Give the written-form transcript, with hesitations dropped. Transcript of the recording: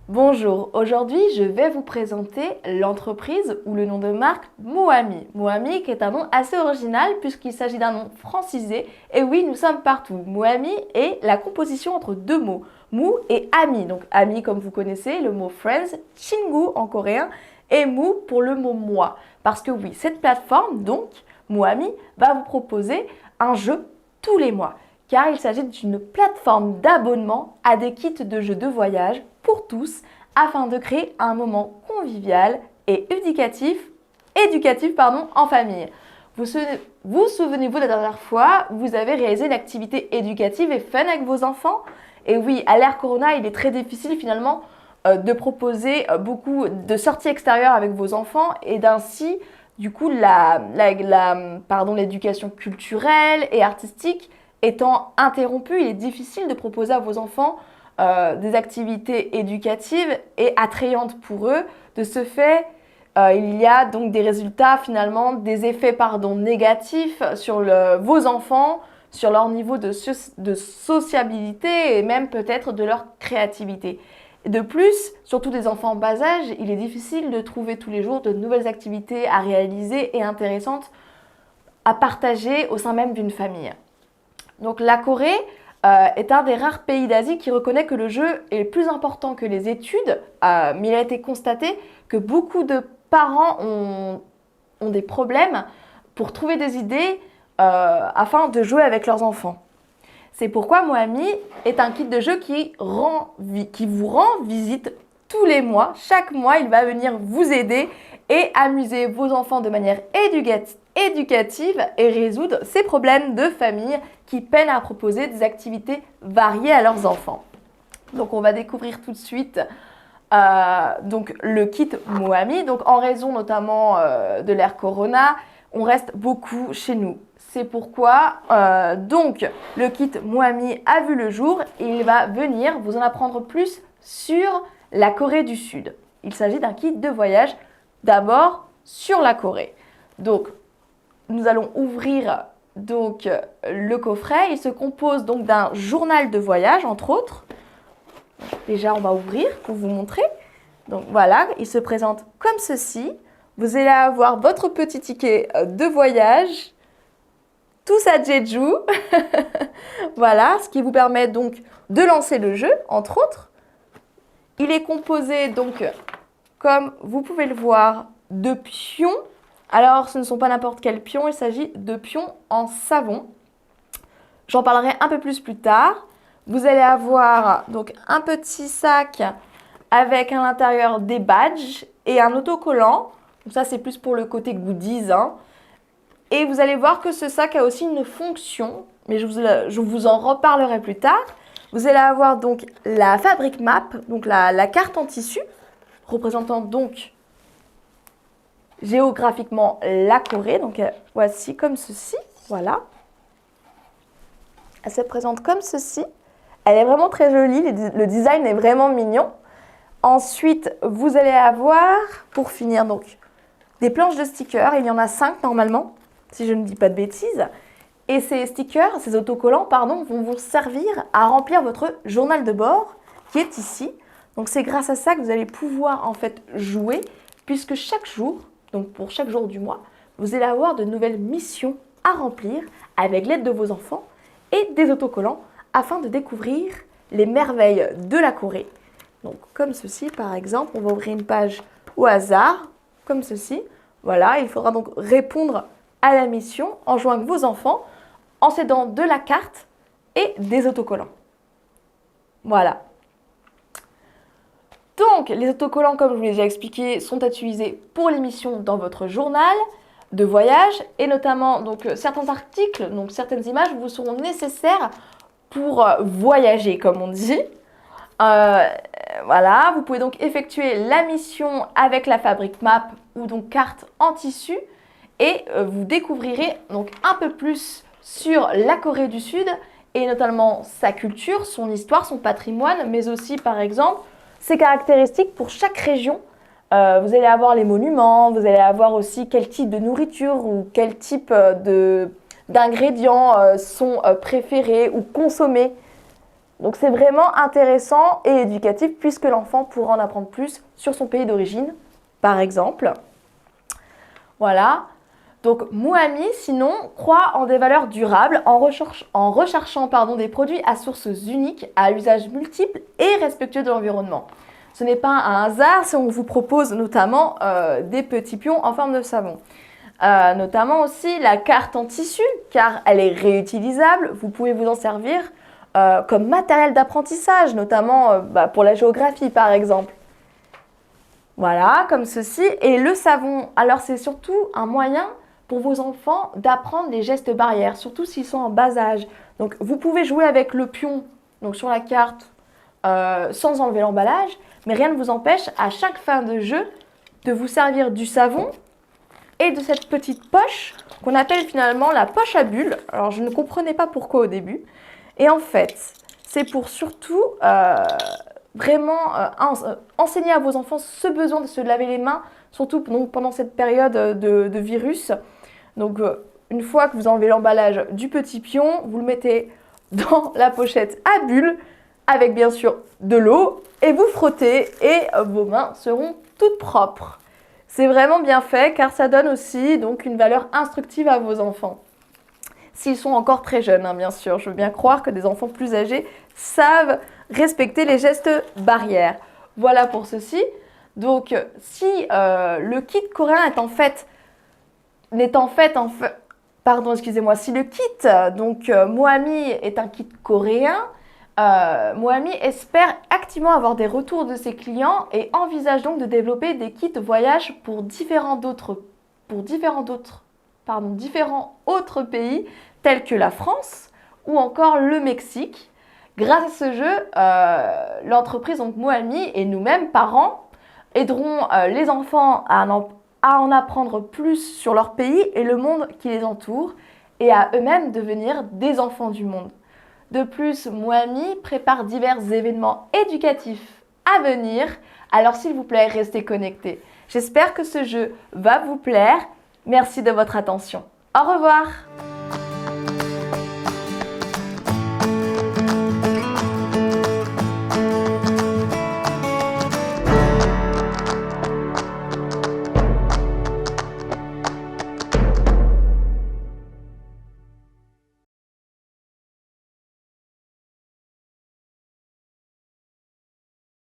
Bonjour, aujourd'hui je vais vous présenter l'entreprise ou le nom de marque Mohami. Mohami qui est un nom assez original puisqu'il s'agit d'un nom francisé. Et oui, nous sommes partout. Mohami est la composition entre deux mots, Mu et Ami. Donc Ami comme vous connaissez, le mot friends, Chingu en coréen et Mu pour le mot moi. Parce que oui, cette plateforme donc, Mohami, va vous proposer un jeu tous les mois. Car il s'agit d'une plateforme d'abonnement à des kits de jeux de voyage pour tous afin de créer un moment convivial et éducatif en famille. Vous souvenez-vous de la dernière fois, vous avez réalisé une activité éducative et fun avec vos enfants? Et oui, à l'ère Corona, il est très difficile finalement de proposer beaucoup de sorties extérieures avec vos enfants et d'ainsi, du coup, l'éducation culturelle et artistique étant interrompue, il est difficile de proposer à vos enfants des activités éducatives et attrayantes pour eux. De ce fait, il y a donc des résultats finalement, des effets négatifs sur vos enfants, sur leur niveau de sociabilité et même peut-être de leur créativité. De plus, surtout des enfants en bas âge, il est difficile de trouver tous les jours de nouvelles activités à réaliser et intéressantes à partager au sein même d'une famille. Donc la Corée est un des rares pays d'Asie qui reconnaît que le jeu est plus important que les études, mais il a été constaté que beaucoup de parents ont des problèmes pour trouver des idées afin de jouer avec leurs enfants. C'est pourquoi Mohami est un kit de jeu qui vous rend visite tous les mois. Chaque mois, il va venir vous aider et amuser vos enfants de manière éducative et résoudre ces problèmes de famille qui peinent à proposer des activités variées à leurs enfants. Donc on va découvrir tout de suite donc le kit Mohami. Donc en raison notamment de l'ère Corona, on reste beaucoup chez nous. C'est pourquoi donc le kit Mohami a vu le jour et il va venir vous en apprendre plus sur la Corée du Sud. Il s'agit d'un kit de voyage d'abord sur la Corée. Donc nous allons ouvrir donc le coffret. Il se compose donc d'un journal de voyage entre autres. Déjà on va ouvrir pour vous montrer. Donc voilà, il se présente comme ceci. Vous allez avoir votre petit ticket de voyage. Tous à Jeju. Voilà, ce qui vous permet donc de lancer le jeu, entre autres. Il est composé donc, comme vous pouvez le voir, de pions. Alors, ce ne sont pas n'importe quels pions, il s'agit de pions en savon. J'en parlerai un peu plus tard. Vous allez avoir donc un petit sac avec à l'intérieur des badges et un autocollant. Donc ça, c'est plus pour le côté goodies, hein. Et vous allez voir que ce sac a aussi une fonction, mais je vous en reparlerai plus tard. Vous allez avoir donc la fabric map, donc la carte en tissu, représentant donc géographiquement la Corée. Donc voici comme ceci, voilà. Elle se présente comme ceci. Elle est vraiment très jolie, le design est vraiment mignon. Ensuite, vous allez avoir, pour finir, donc des planches de stickers. Il y en a 5 normalement, si je ne dis pas de bêtises. Et ces stickers, ces autocollants, pardon, vont vous servir à remplir votre journal de bord qui est ici. Donc c'est grâce à ça que vous allez pouvoir en fait jouer, puisque chaque jour, donc pour chaque jour du mois, vous allez avoir de nouvelles missions à remplir avec l'aide de vos enfants et des autocollants afin de découvrir les merveilles de la Corée. Donc comme ceci par exemple, on va ouvrir une page au hasard, comme ceci. Voilà, il faudra donc répondre à la mission en jouant avec vos enfants, en s'aidant de la carte et des autocollants. Voilà. Donc, les autocollants, comme je vous l'ai déjà expliqué, sont à utiliser pour les missions dans votre journal de voyage et notamment donc, certains articles, donc certaines images vous seront nécessaires pour voyager, comme on dit. Voilà, vous pouvez donc effectuer la mission avec la fabric map ou donc carte en tissu et vous découvrirez donc un peu plus sur la Corée du Sud et notamment sa culture, son histoire, son patrimoine, mais aussi par exemple ses caractéristiques pour chaque région. Vous allez avoir les monuments, vous allez avoir aussi quel type de nourriture ou quel type d'ingrédients sont préférés ou consommés Donc c'est vraiment intéressant et éducatif puisque l'enfant pourra en apprendre plus sur son pays d'origine, par exemple. Voilà. Donc Moami, sinon, croit en des valeurs durables en recherchant des produits à sources uniques, à usage multiple et respectueux de l'environnement. Ce n'est pas un hasard si on vous propose notamment des petits pions en forme de savon. Notamment aussi la carte en tissu, car elle est réutilisable. Vous pouvez vous en servir comme matériel d'apprentissage, notamment pour la géographie par exemple. Voilà, comme ceci. Et le savon, alors c'est surtout un moyen pour vos enfants d'apprendre les gestes barrières, surtout s'ils sont en bas âge. Donc vous pouvez jouer avec le pion donc sur la carte sans enlever l'emballage, mais rien ne vous empêche à chaque fin de jeu de vous servir du savon et de cette petite poche qu'on appelle finalement la poche à bulles. Alors je ne comprenais pas pourquoi au début. Et en fait, c'est pour surtout vraiment enseigner à vos enfants ce besoin de se laver les mains, surtout donc, pendant cette période de virus. Donc une fois que vous enlevez l'emballage du petit pion, vous le mettez dans la pochette à bulles avec bien sûr de l'eau et vous frottez et vos mains seront toutes propres. C'est vraiment bien fait car ça donne aussi donc une valeur instructive à vos enfants. S'ils sont encore très jeunes, hein, bien sûr. Je veux bien croire que des enfants plus âgés savent respecter les gestes barrières. Voilà pour ceci. Donc, si le kit coréen si le kit Moami est un kit coréen, Moami espère activement avoir des retours de ses clients et envisage donc de développer des kits voyage pour différents autres pays tels que la France ou encore le Mexique. Grâce à ce jeu, l'entreprise donc Moami et nous-mêmes, parents, aideront les enfants à en apprendre plus sur leur pays et le monde qui les entoure et à eux-mêmes devenir des enfants du monde. De plus, Moami prépare divers événements éducatifs à venir, alors s'il vous plaît, restez connectés. J'espère que ce jeu va vous plaire. Merci de votre attention. Au revoir!